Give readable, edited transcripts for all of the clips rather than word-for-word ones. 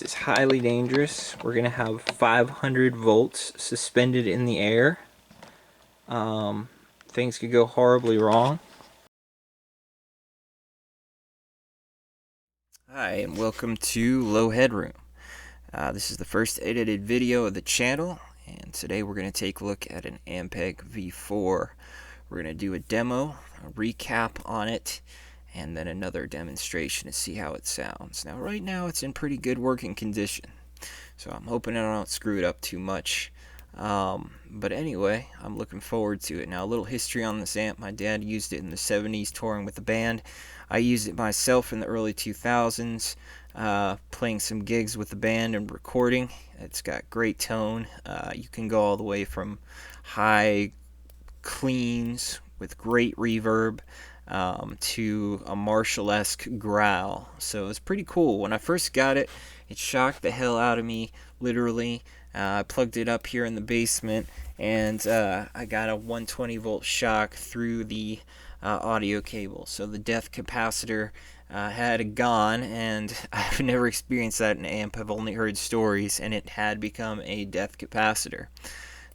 Is highly dangerous. We're going to have 500 volts suspended in the air. Things could go horribly wrong. Hi, and welcome to Low Headroom. This is the first edited video of the channel, and today we're going to take a look at an Ampeg V4. We're going to do a demo, a recap on it, and then another demonstration to see how it sounds. Now, right now it's in pretty good working condition, so I'm hoping I don't screw it up too much. But anyway, I'm looking forward to it. Now, a little history on this amp. My dad used it in the 70s touring with the band. I used it myself in the early 2000s, playing some gigs with the band and recording. It's got great tone. You can go all the way from high cleans with great reverb to a Marshall-esque growl. So it's pretty cool. When I first got it, it shocked the hell out of me, literally. I plugged it up here in the basement, and I got a 120 volt shock through the audio cable. So the death capacitor had gone, and I've never experienced that in an amp. I've only heard stories, and it had become a death capacitor.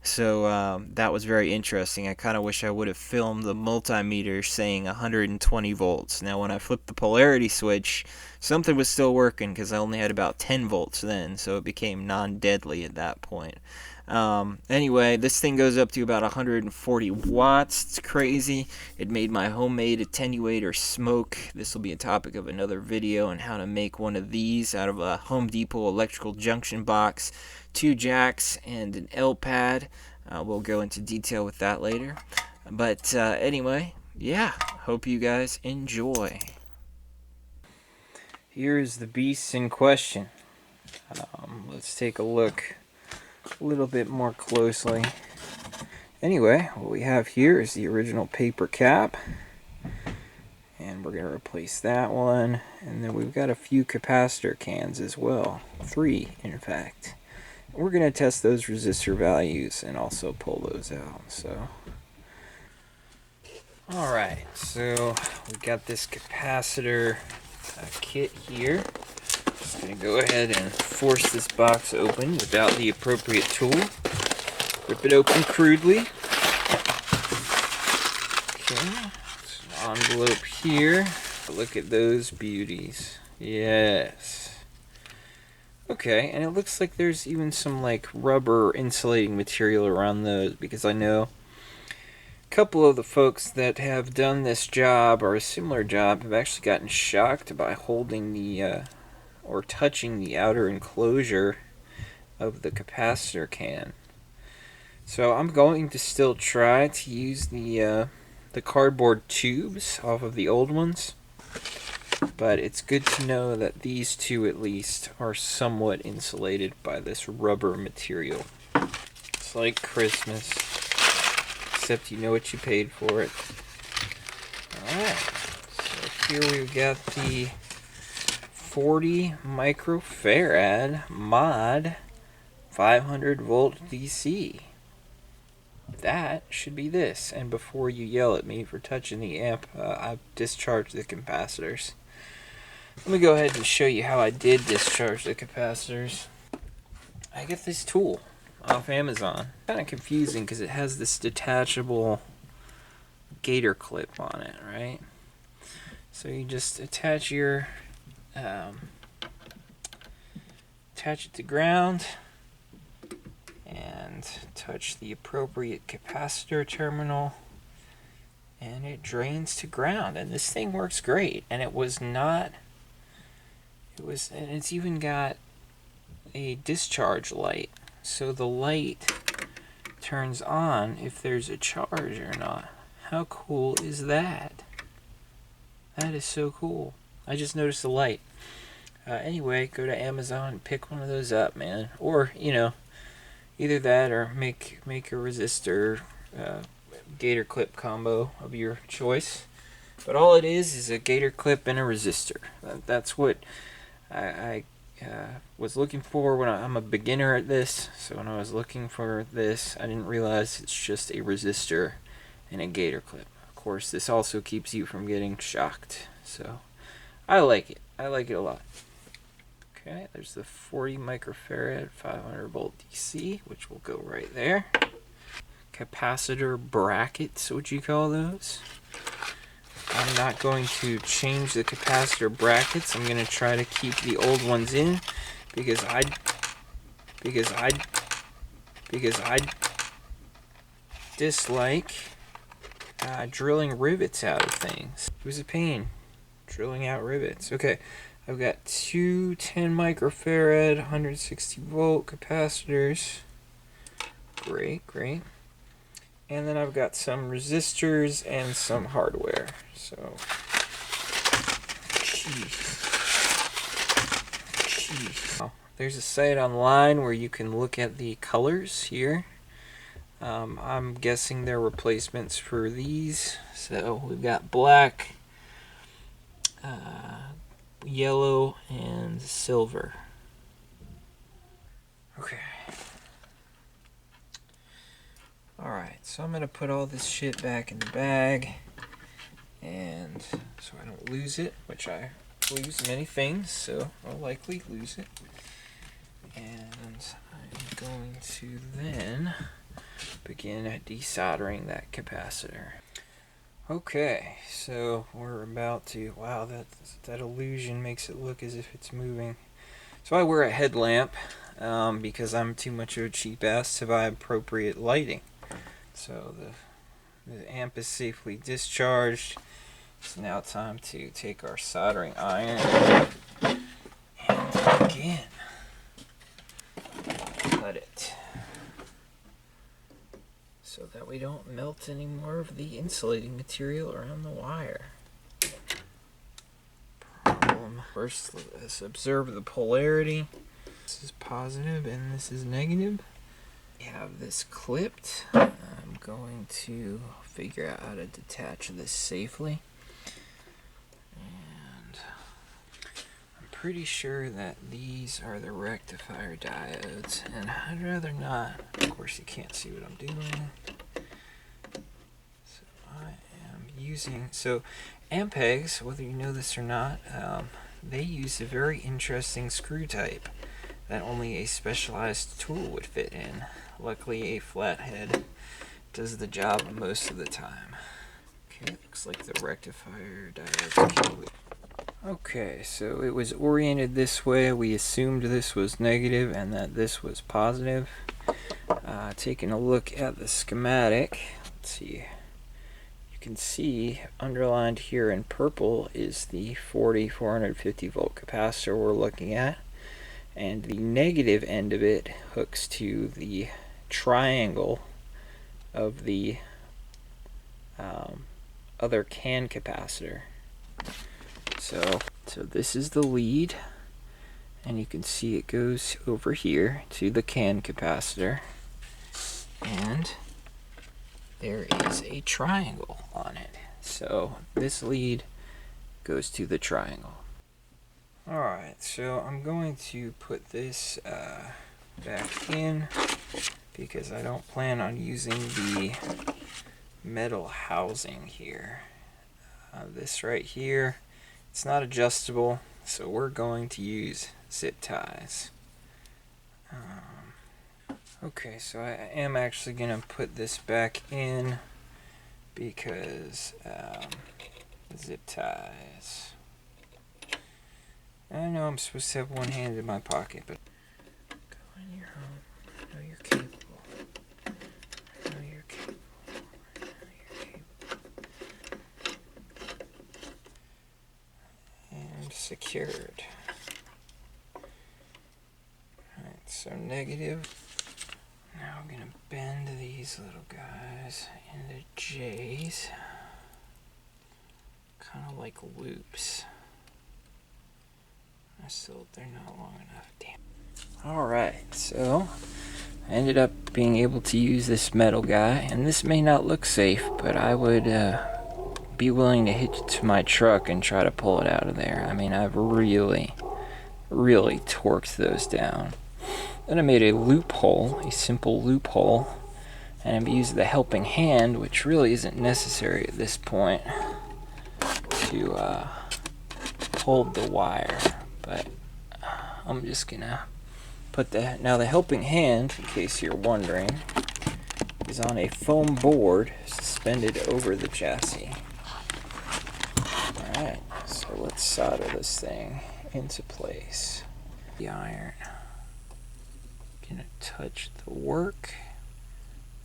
So that was very interesting. I kind of wish I would have filmed the multimeter saying 120 volts. Now when I flipped the polarity switch, something was still working because I only had about 10 volts then, so it became non-deadly at that point. Anyway, this thing goes up to about 140 watts. It's crazy. It made my homemade attenuator smoke. This will be a topic of another video on how to make one of these out of a Home Depot electrical junction box, 2 jacks, and an L pad. We'll go into detail with that later. But anyway, yeah, hope you guys enjoy. Here's the beast in question. Let's take a look a little bit more closely. Anyway, what we have here is the original paper cap, and we're going to replace that one. And then we've got a few capacitor cans as well, 3 in fact. We're going to test those resistor values and also pull those out. So alright, so we've got this capacitor kit here. Just going to go ahead and force this box open without the appropriate tool. Rip it open crudely. Okay, it's an envelope here. Look at those beauties. Yes. Okay, and it looks like there's even some like rubber insulating material around those, because I know a couple of the folks that have done this job or a similar job have actually gotten shocked by holding the or touching the outer enclosure of the capacitor can. So I'm going to still try to use the cardboard tubes off of the old ones, but it's good to know that these two at least are somewhat insulated by this rubber material. It's like Christmas, except you know what you paid for it. Alright, so here we've got the 40 microfarad mod 500 volt DC. That should be this. And before you yell at me for touching the amp, I've discharged the capacitors. Let me go ahead and show you how I did discharge the capacitors. I get this tool off Amazon. Kind of confusing because it has this detachable gator clip on it, right? So you just attach your attach it to ground and touch the appropriate capacitor terminal, and it drains to ground. And this thing works great. And and it's even got a discharge light, so the light turns on if there's a charge or not. How cool is that? That is so cool. I just noticed the light. Anyway, go to Amazon and pick one of those up, man. Or, you know, either that or make a resistor gator clip combo of your choice. But all it is a gator clip and a resistor. That's what I was looking for when I'm a beginner at this. So when I was looking for this, I didn't realize it's just a resistor and a gator clip. Of course, this also keeps you from getting shocked. So I like it. I like it a lot. Okay, there's the 40 microfarad 500 volt DC, which will go right there. Capacitor brackets, would you call those? I'm not going to change the capacitor brackets. I'm going to try to keep the old ones in because I dislike drilling rivets out of things. It was a pain drilling out rivets. Okay, I've got two 10 microfarad 160 volt capacitors. Great. And then I've got some resistors and some hardware. So, jeez. Oh, there's a site online where you can look at the colors here. I'm guessing they're replacements for these. So we've got black, yellow, and silver. Okay. Alright, so I'm going to put all this shit back in the bag, and so I don't lose it, which I lose many things, so I'll likely lose it. And I'm going to then begin desoldering that capacitor. Okay, so we're about to, wow, that illusion makes it look as if it's moving. So I wear a headlamp because I'm too much of a cheap ass to buy appropriate lighting. So the amp is safely discharged. It's now time to take our soldering iron and begin. Let it, so that we don't melt any more of the insulating material around the wire. First, let's observe the polarity. This is positive and this is negative. We have this clipped. I'm going to figure out how to detach this safely. And I'm pretty sure that these are the rectifier diodes, and I'd rather not. Of course, you can't see what I'm doing. So I am using, so Ampegs, whether you know this or not, they use a very interesting screw type that only a specialized tool would fit in. Luckily, a flathead does the job most of the time. Okay, looks like the rectifier diode. Okay, so it was oriented this way. We assumed this was negative and that this was positive. Taking a look at the schematic, let's see. You can see underlined here in purple is the 40 450 volt capacitor we're looking at. And the negative end of it hooks to the triangle of the other CAN capacitor. So this is the lead, and you can see it goes over here to the CAN capacitor, and there is a triangle on it. So this lead goes to the triangle. Alright, so I'm going to put this back in because I don't plan on using the metal housing here. This right here, it's not adjustable, so we're going to use zip ties. Okay, so I am actually going to put this back in because zip ties. I know I'm supposed to have one hand in my pocket, but go in your home. I know you're capable. I know you're capable. I know you're capable. And secured. Alright, so negative. Now I'm going to bend these little guys into J's. Kind of like loops. They're not long enough. Damn. Alright, so I ended up being able to use this metal guy, and this may not look safe, but I would be willing to hitch it to my truck and try to pull it out of there. I mean, I've really torqued those down. Then I made a loophole, a simple loophole, and I've used the helping hand, which really isn't necessary at this point, to hold the wire. But I'm just gonna put that. Now the helping hand, in case you're wondering, is on a foam board suspended over the chassis. Alright, so let's solder this thing into place. The iron. Gonna touch the work.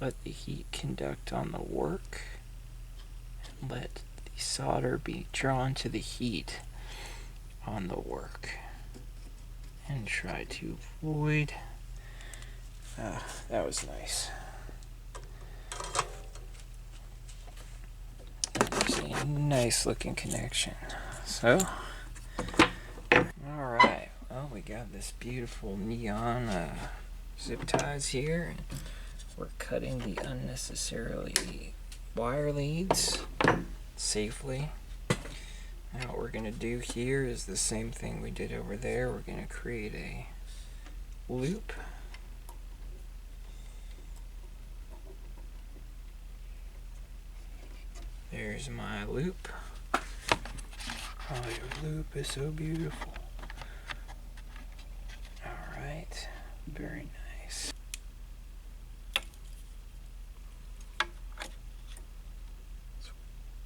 Let the heat conduct on the work. And let the solder be drawn to the heat on the work. And try to avoid. That was nice. There's a nice looking connection. So, alright, well, we got this beautiful neon zip ties here. And we're cutting the unnecessarily wire leads safely. Now what we're going to do here is the same thing we did over there. We're going to create a loop. There's my loop. Oh, your loop is so beautiful. Alright, very nice. It's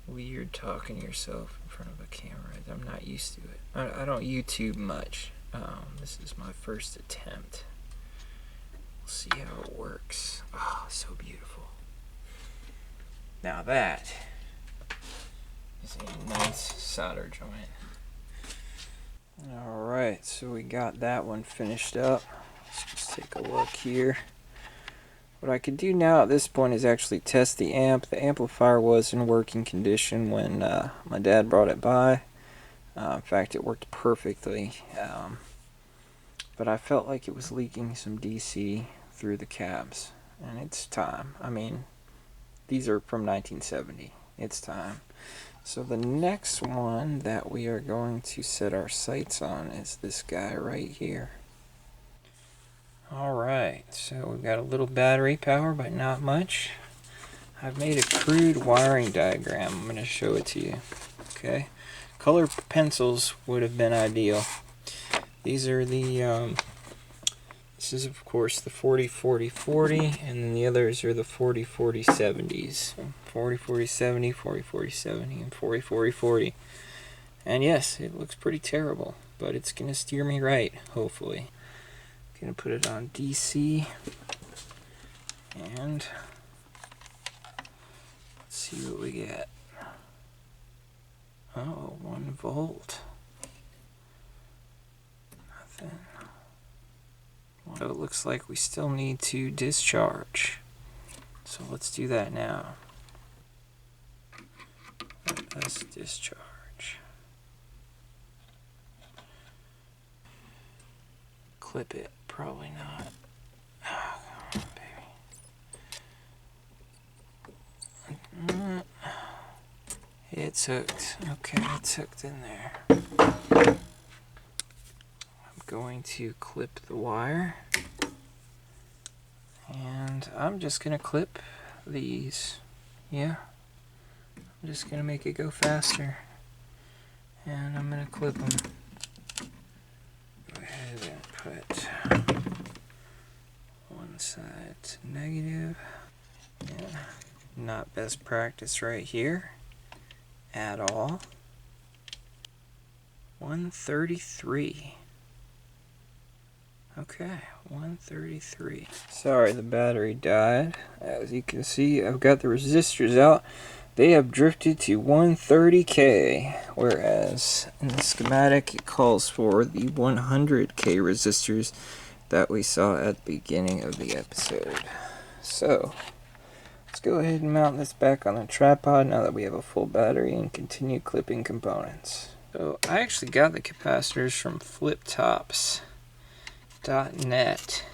weird talking to yourself in front of a camera. I'm not used to it. I don't YouTube much. This is my first attempt. We'll see how it works. Oh, so beautiful. Now that is a nice solder joint. Alright, so we got that one finished up. Let's just take a look here. What I could do now at this point is actually test the amp. The amplifier was in working condition when my dad brought it by. In fact, it worked perfectly. But I felt like it was leaking some DC through the cabs. And it's time. I mean, these are from 1970. It's time. So the next one that we are going to set our sights on is this guy right here. Alright, so we've got a little battery power, but not much. I've made a crude wiring diagram. I'm going to show it to you. Okay, color pencils would have been ideal. These are the, this is of course the 40-40-40, and then the others are the 40-40-70s. 40-40-70, 40-40-70, and 40-40-40. And yes, it looks pretty terrible, but it's going to steer me right, hopefully. Going to put it on DC, and let's see what we get. Oh, 1 volt. Nothing. So it looks like we still need to discharge. So let's do that now. Let us discharge. Clip it. Probably not. Oh, come on, baby. It's hooked. Okay, it's hooked in there. I'm going to clip the wire. And I'm just going to clip these. Yeah. I'm just going to make it go faster. And I'm going to clip them. Go ahead and put one side to negative. Yeah. Not best practice right here at all. 133. Okay, 133. Sorry, the battery died. As you can see, I've got the resistors out. They have drifted to 130K, whereas in the schematic it calls for the 100K resistors that we saw at the beginning of the episode. So, let's go ahead and mount this back on the tripod now that we have a full battery and continue clipping components. So, I actually got the capacitors from fliptops.net,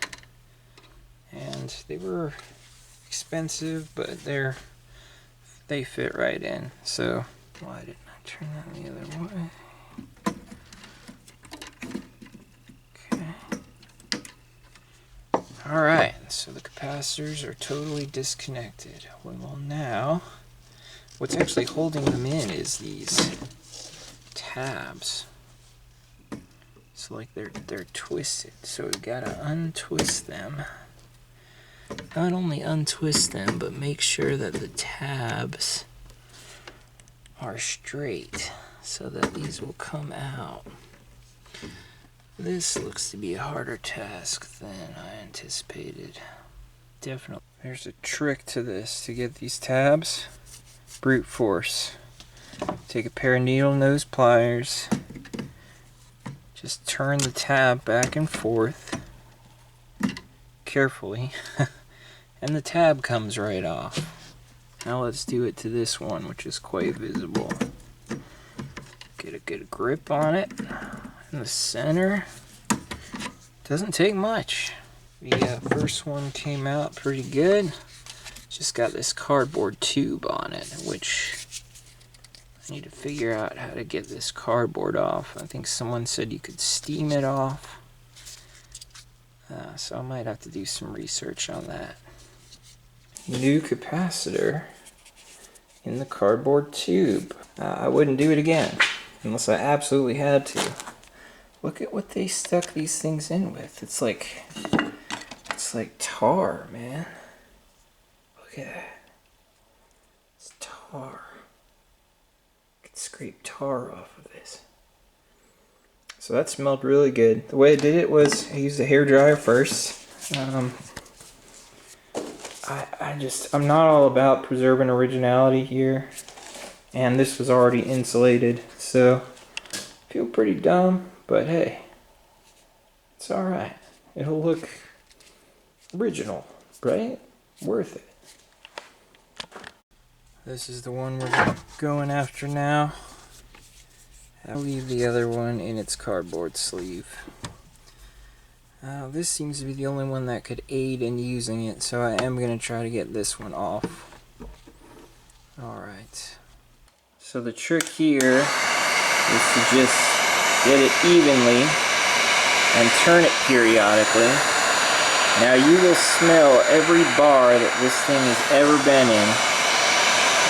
and they were expensive, but they fit right in. So why didn't I turn that the other way? Okay. Alright, so the capacitors are totally disconnected. Well, now what's actually holding them in is these tabs. It's like they're twisted, so we gotta untwist them. Not only untwist them, but make sure that the tabs are straight so that these will come out. This looks to be a harder task than I anticipated. Definitely. There's a trick to this to get these tabs. Brute force. Take a pair of needle nose pliers. Just turn the tab back and forth carefully, and the tab comes right off. Now let's do it to this one, which is quite visible. Get a good grip on it in the center. Doesn't take much. The first one came out pretty good. Just got this cardboard tube on it, which I need to figure out how to get this cardboard off. I think someone said you could steam it off. So I might have to do some research on that. New capacitor in the cardboard tube. I wouldn't do it again unless I absolutely had to. Look at what they stuck these things in with. It's like tar, man. Look at that. It's tar. I could scrape tar off of this. So that smelled really good. The way I did it was I used a hairdryer first. I'm not all about preserving originality here. And this was already insulated, so I feel pretty dumb, but hey, it's alright. It'll look original, right? Worth it. This is the one we're going after now. I'll leave the other one in its cardboard sleeve. This seems to be the only one that could aid in using it, so I am going to try to get this one off. Alright. So the trick here is to just get it evenly and turn it periodically. Now you will smell every bar that this thing has ever been in.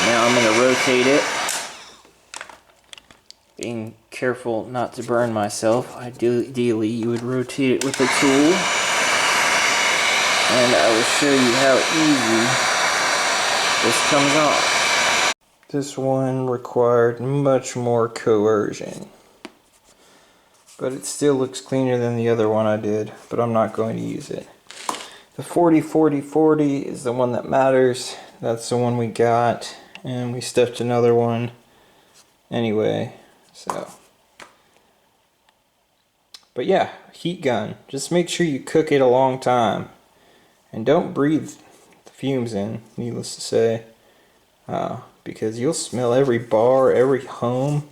Now I'm going to rotate it. Being careful not to burn myself. Ideally, you would rotate it with a tool. And I will show you how easy this comes off. This one required much more coercion. But it still looks cleaner than the other one I did, but I'm not going to use it. The 40-40-40 is the one that matters. That's the one we got. And we stuffed another one anyway. So, but yeah, heat gun. Just make sure you cook it a long time, and don't breathe the fumes in, needless to say, because you'll smell every bar, every home.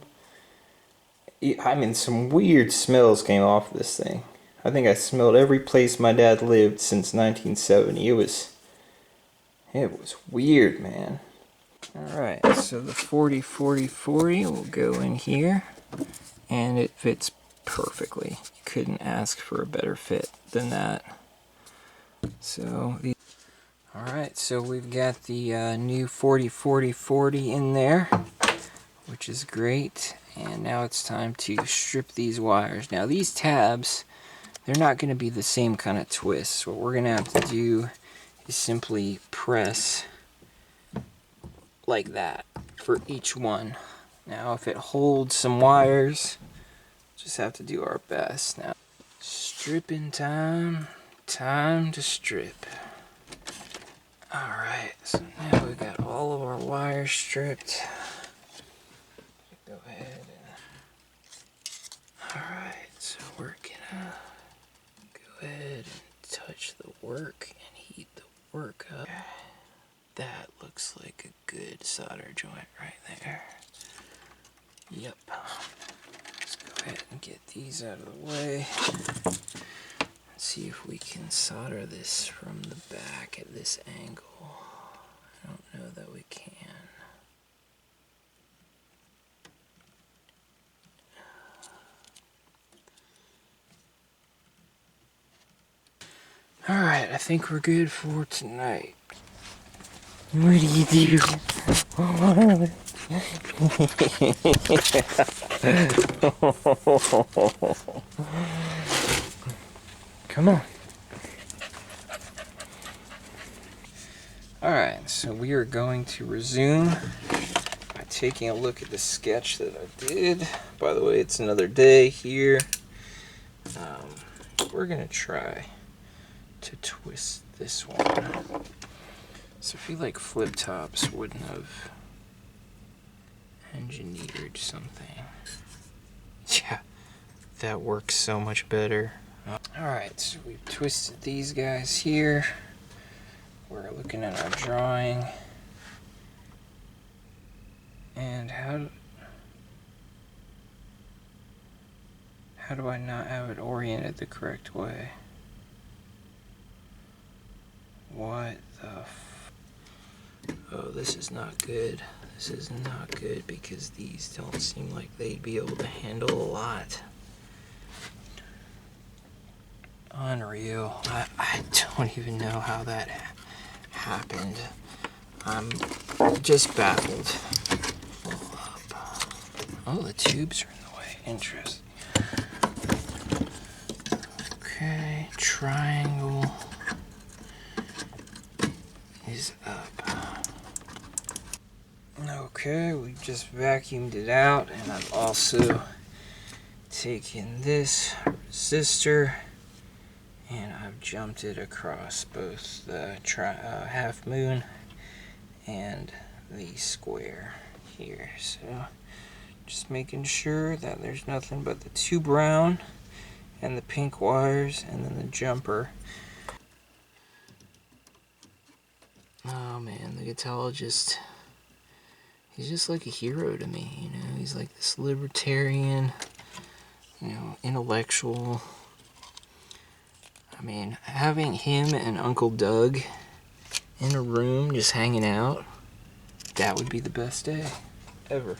I mean, some weird smells came off this thing. I think I smelled every place my dad lived since 1970. It was weird, man. Alright, so the 40-40-40 will go in here, and it fits perfectly. You couldn't ask for a better fit than that. So, alright, so we've got the new 40-40-40 in there, which is great. And now it's time to strip these wires. Now these tabs, they're not going to be the same kind of twist. What we're going to have to do is simply press like that for each one. Now if it holds some wires, just have to do our best. Now stripping time to strip. Alright, so now we've got all of our wires stripped. Go ahead and alright, so we're gonna go ahead and touch the work and heat the work up. That looks like a good solder joint right there. Yep. Let's go ahead and get these out of the way. Let's see if we can solder this from the back at this angle. I don't know that we can. Alright, I think we're good for tonight. What do you do? Come on. Alright, so we are going to resume by taking a look at the sketch that I did. By the way, it's another day here. We're going to try to twist this one. So I feel like flip tops wouldn't have engineered something. Yeah, that works so much better. Alright, so we've twisted these guys here. We're looking at our drawing. And how do I not have it oriented the correct way? What the f... Oh, this is not good. This is not good because these don't seem like they'd be able to handle a lot. Unreal. I don't even know how that happened. I'm just baffled. Oh, the tubes are in the way. Interesting. Okay, triangle is up. Okay, we just vacuumed it out, and I've also taken this resistor and I've jumped it across both the half moon and the square here. So just making sure that there's nothing but the two brown and the pink wires, and then the jumper. Oh man, the guitologist, he's just like a hero to me, you know. He's like this libertarian, you know, intellectual. I mean, having him and Uncle Doug in a room just hanging out, that would be the best day ever.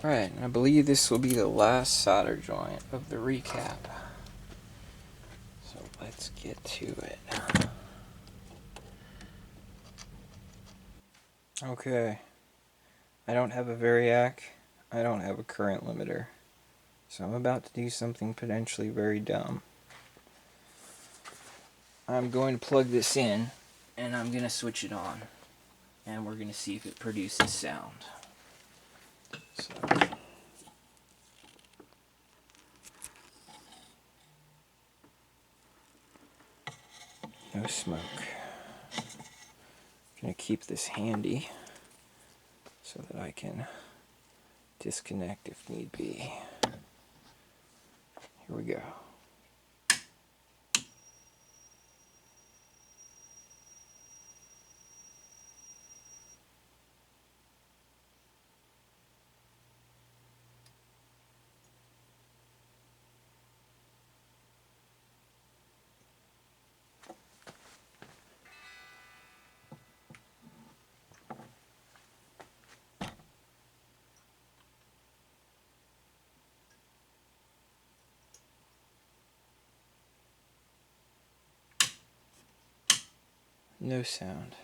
Alright, I believe this will be the last solder joint of the recap. So let's get to it. Okay, I don't have a variac, I don't have a current limiter, so I'm about to do something potentially very dumb. I'm going to plug this in, and I'm going to switch it on, and we're going to see if it produces sound. So, no smoke. I'm going to keep this handy so that I can disconnect if need be. Here we go. No sound.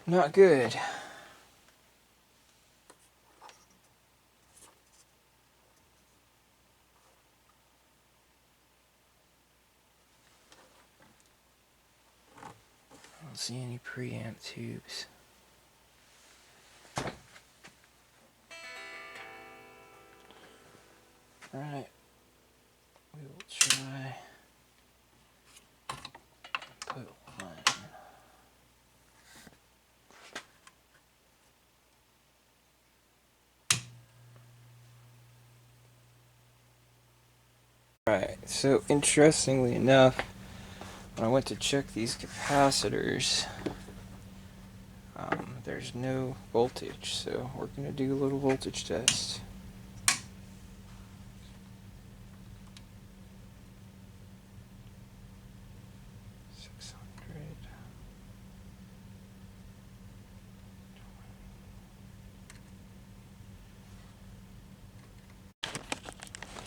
Not good. I don't see any preamp tubes. Alright. We will try put one. Alright, so interestingly enough, when I went to check these capacitors, there's no voltage, so we're going to do a little voltage test.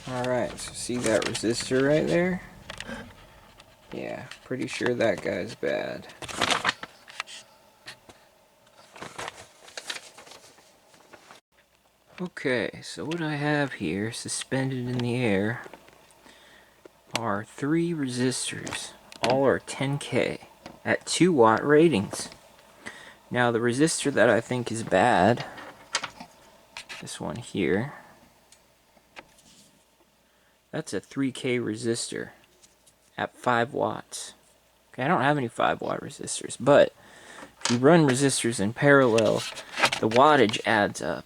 Alright, so see that resistor right there? Yeah, pretty sure that guy's bad. Okay, so what I have here suspended in the air are 3 resistors. All are 10K at 2-watt ratings. Now the resistor that I think is bad, this one here, that's a 3K resistor at 5 watts. Okay, I don't have any 5-watt resistors, but if you run resistors in parallel, the wattage adds up.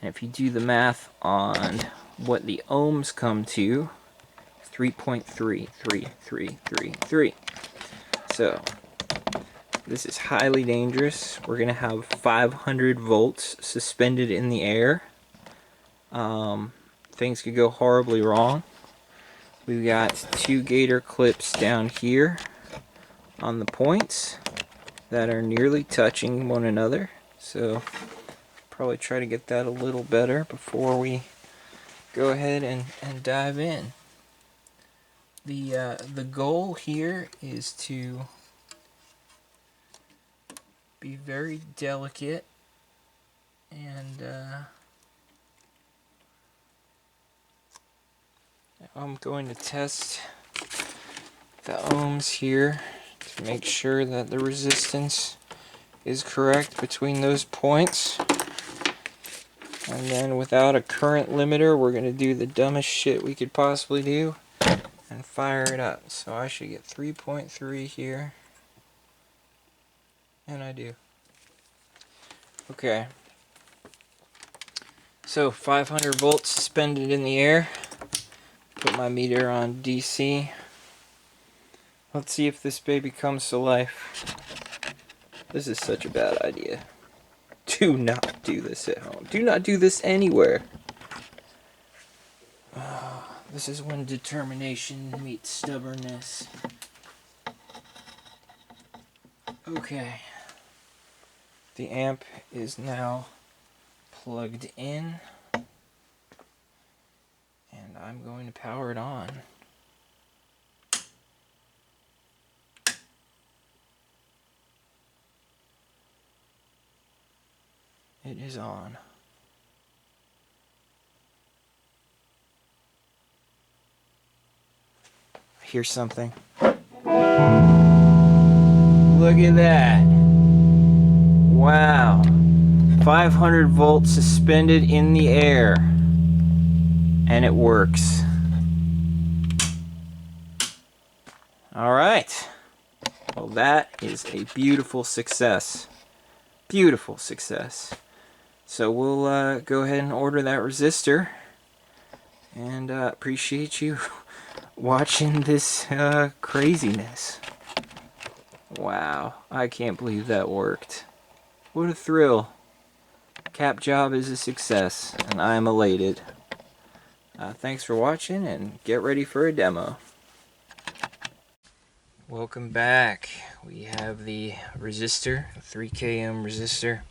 And if you do the math on what the ohms come to, 3.33333. So this is highly dangerous. We're going to have 500 volts suspended in the air. Things could go horribly wrong. We've got 2 gator clips down here on the points that are nearly touching one another. So probably try to get that a little better before we go ahead and dive in. The goal here is to be very delicate and I'm going to test the ohms here to make sure that the resistance is correct between those points. And then without a current limiter, we're going to do the dumbest shit we could possibly do and fire it up. So I should get 3.3 here. And I do. Okay. So 500 volts suspended in the air. Put my meter on DC. Let's see if this baby comes to life. This is such a bad idea. Do not do this at home. Do not do this anywhere. This is when determination meets stubbornness. Okay. The amp is now plugged in. And I'm going to power it on. It is on. I hear something. Look at that. Wow. 500 volts suspended in the air. And it works. Alright. Well, that is a beautiful success. Beautiful success. So we'll go ahead and order that resistor. And appreciate you watching this craziness. Wow. I can't believe that worked. What a thrill. Cap job is a success. And I am elated. Thanks for watching, and get ready for a demo. Welcome back. We have the resistor, a 3K ohm resistor,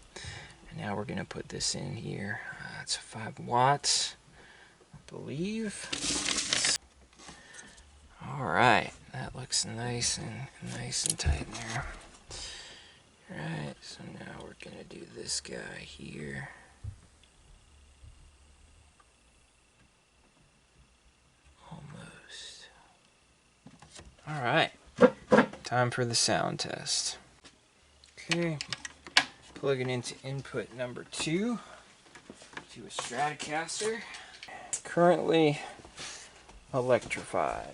and now we're going to put this in here. It's 5 watts, I believe. Alright, that looks nice and tight there. Alright, so now we're going to do this guy here. Almost. Alright, time for the sound test. Okay, plugging into input number 2 to a Stratocaster. Currently electrified.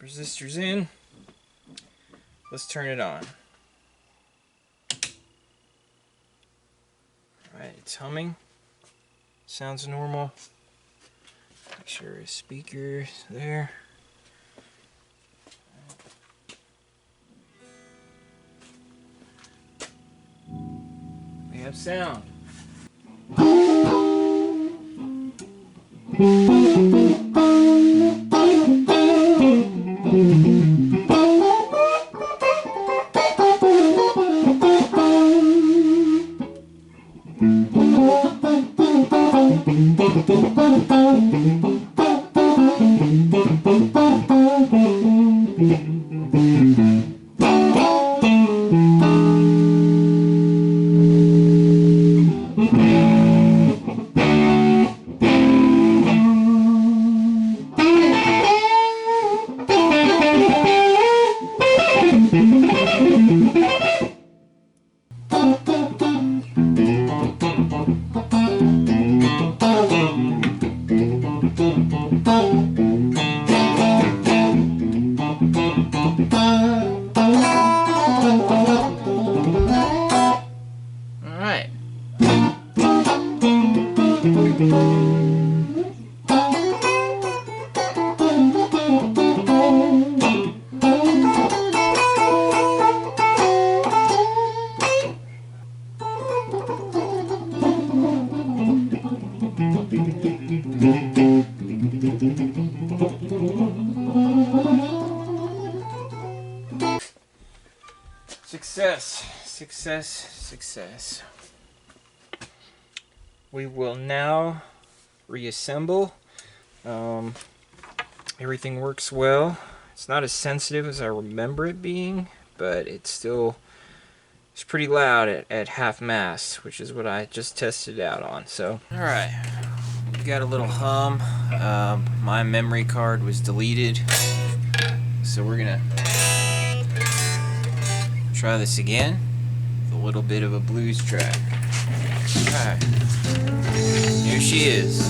Resistor's in. Let's turn it on. Alright, it's humming. Sounds normal. Make sure his speaker's there. We have sound. Alright. Success, success, success. We will now reassemble. Everything works well. It's not as sensitive as I remember it being, but it's pretty loud at half mast, which is what I just tested it out on. So, all right, we got a little hum. My memory card was deleted, so we're gonna try this again with a little bit of a blues track. Alright, here she is.